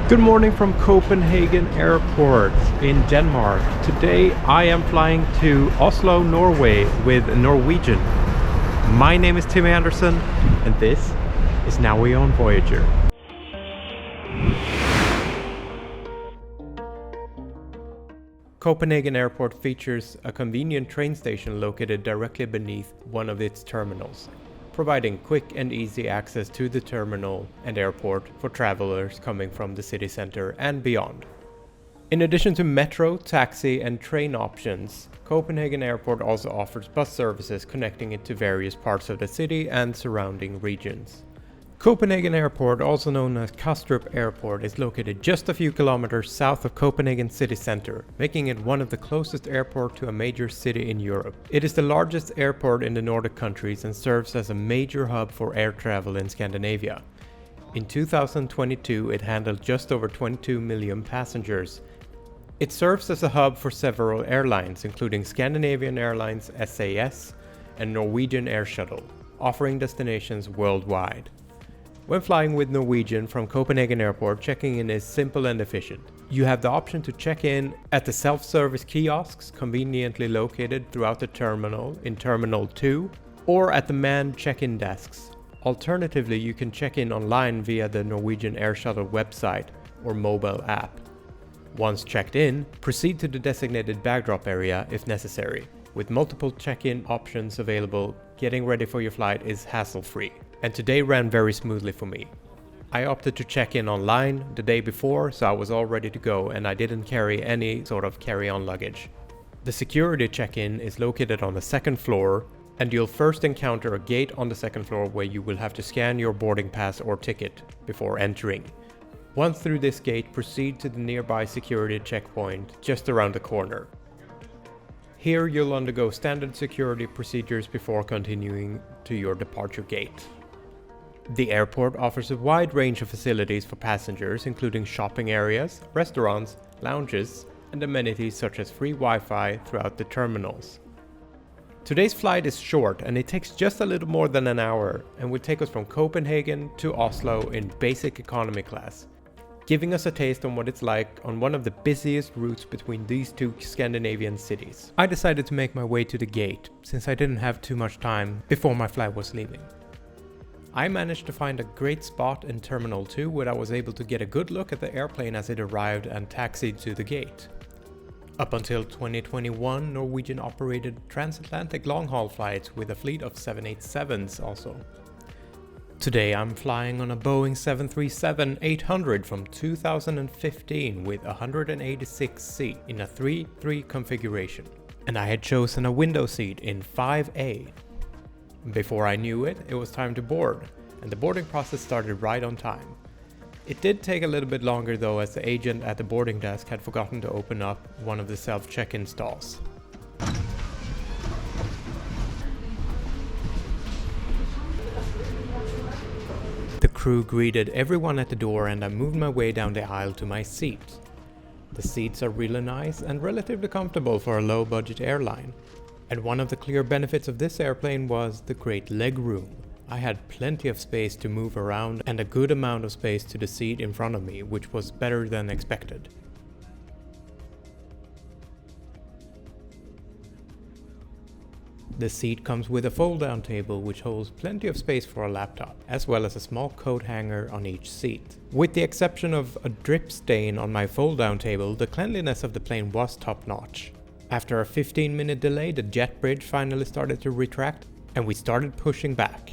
Good morning from Copenhagen Airport in Denmark. Today I am flying to Oslo, Norway with Norwegian. My name is Tim Anderson and this is Now We Own Voyager. Copenhagen Airport features a convenient train station located directly beneath one of its terminals, providing quick and easy access to the terminal and airport for travelers coming from the city center and beyond. In addition to metro, taxi and train options, Copenhagen Airport also offers bus services connecting it to various parts of the city and surrounding regions. Copenhagen Airport, also known as Kastrup Airport, is located just a few kilometers south of Copenhagen city center, making it one of the closest airports to a major city in Europe. It is the largest airport in the Nordic countries and serves as a major hub for air travel in Scandinavia. In 2022, it handled just over 22 million passengers. It serves as a hub for several airlines, including Scandinavian Airlines SAS and Norwegian Air Shuttle, offering destinations worldwide. When flying with Norwegian from Copenhagen Airport, checking in is simple and efficient. You have the option to check in at the self-service kiosks conveniently located throughout the terminal in Terminal 2 or at the manned check-in desks. Alternatively, you can check in online via the Norwegian Air Shuttle website or mobile app. Once checked in, proceed to the designated bag drop area if necessary. With multiple check-in options available, getting ready for your flight is hassle-free. And today ran very smoothly for me. I opted to check in online the day before, so I was all ready to go and I didn't carry any sort of carry-on luggage. The security check-in is located on the second floor, and you'll first encounter a gate on the second floor where you will have to scan your boarding pass or ticket before entering. Once through this gate, proceed to the nearby security checkpoint just around the corner. Here you'll undergo standard security procedures before continuing to your departure gate. The airport offers a wide range of facilities for passengers, including shopping areas, restaurants, lounges, and amenities such as free Wi-Fi throughout the terminals. Today's flight is short and it takes just a little more than an hour and will take us from Copenhagen to Oslo in basic economy class, giving us a taste on what it's like on one of the busiest routes between these two Scandinavian cities. I decided to make my way to the gate, since I didn't have too much time before my flight was leaving. I managed to find a great spot in Terminal 2 where I was able to get a good look at the airplane as it arrived and taxied to the gate. Up until 2021, Norwegian operated transatlantic long-haul flights with a fleet of 787s also. Today I'm flying on a Boeing 737-800 from 2015 with 186 seats in a 3-3 configuration, and I had chosen a window seat in 5A. Before I knew it, it was time to board, and the boarding process started right on time. It did take a little bit longer though, as the agent at the boarding desk had forgotten to open up one of the self-check-in stalls. The crew greeted everyone at the door and I moved my way down the aisle to my seat. The seats are really nice and relatively comfortable for a low-budget airline. And one of the clear benefits of this airplane was the great leg room. I had plenty of space to move around and a good amount of space to the seat in front of me, which was better than expected. The seat comes with a fold-down table which holds plenty of space for a laptop, as well as a small coat hanger on each seat. With the exception of a drip stain on my fold-down table, the cleanliness of the plane was top-notch. After a 15-minute delay, the jet bridge finally started to retract and we started pushing back.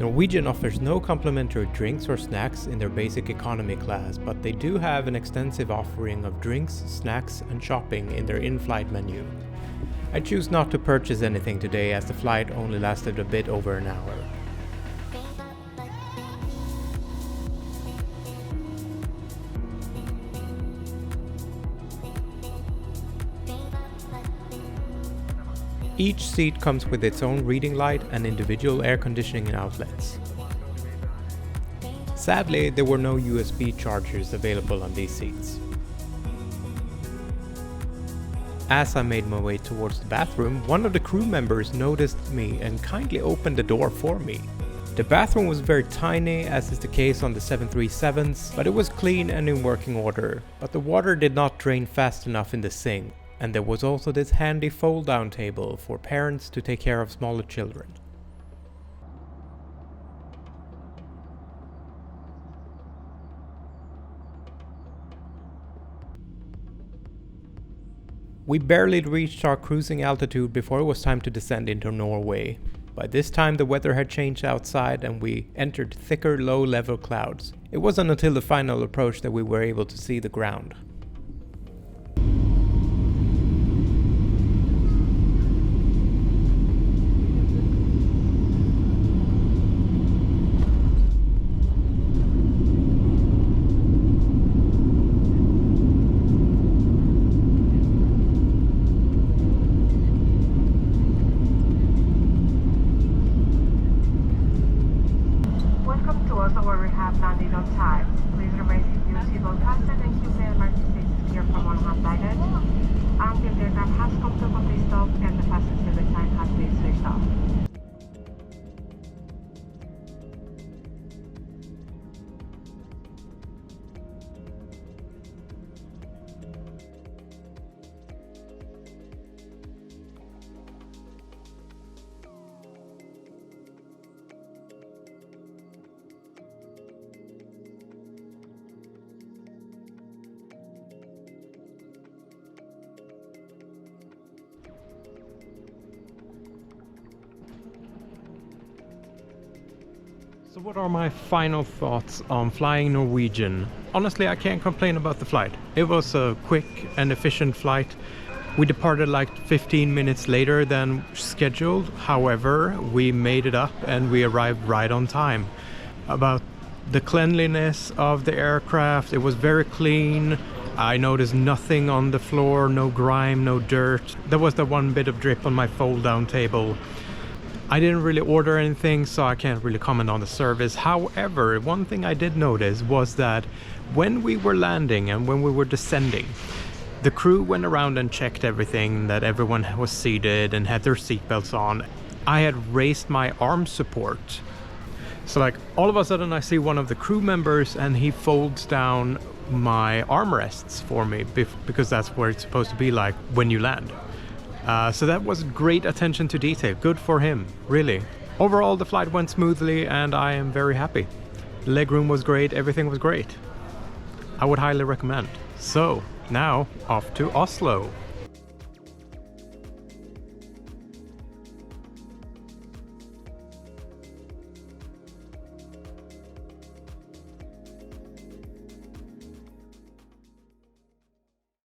Norwegian offers no complimentary drinks or snacks in their basic economy class, but they do have an extensive offering of drinks, snacks and shopping in their in-flight menu. I choose not to purchase anything today as the flight only lasted a bit over an hour. Each seat comes with its own reading light and individual air conditioning outlets. Sadly, there were no USB chargers available on these seats. As I made my way towards the bathroom, one of the crew members noticed me and kindly opened the door for me. The bathroom was very tiny, as is the case on the 737s, but it was clean and in working order. But the water did not drain fast enough in the sink. And there was also this handy fold-down table for parents to take care of smaller children. We barely reached our cruising altitude before it was time to descend into Norway. By this time the weather had changed outside and we entered thicker low-level clouds. It wasn't until the final approach that we were able to see the ground. Where we have landed on time. Please remain your seatbelt fastened and keep the emergency clear from all hand baggage until the aircraft has come to a complete stop and the passenger sign has been switched off. So what are my final thoughts on flying Norwegian? Honestly, I can't complain about the flight. It was a quick and efficient flight. We departed like 15 minutes later than scheduled. However, we made it up and we arrived right on time. About the cleanliness of the aircraft, it was very clean. I noticed nothing on the floor, no grime, no dirt. There was the one bit of drip on my fold-down table. I didn't really order anything, so I can't really comment on the service. However, one thing I did notice was that when we were landing and when we were descending, the crew went around and checked everything, that everyone was seated and had their seatbelts on. I had raised my arm support. So like all of a sudden I see one of the crew members and he folds down my armrests for me because that's where it's supposed to be like when you land. So that was great attention to detail. Good for him, really. Overall, the flight went smoothly and I am very happy. The legroom was great, everything was great. I would highly recommend. So, now off to Oslo.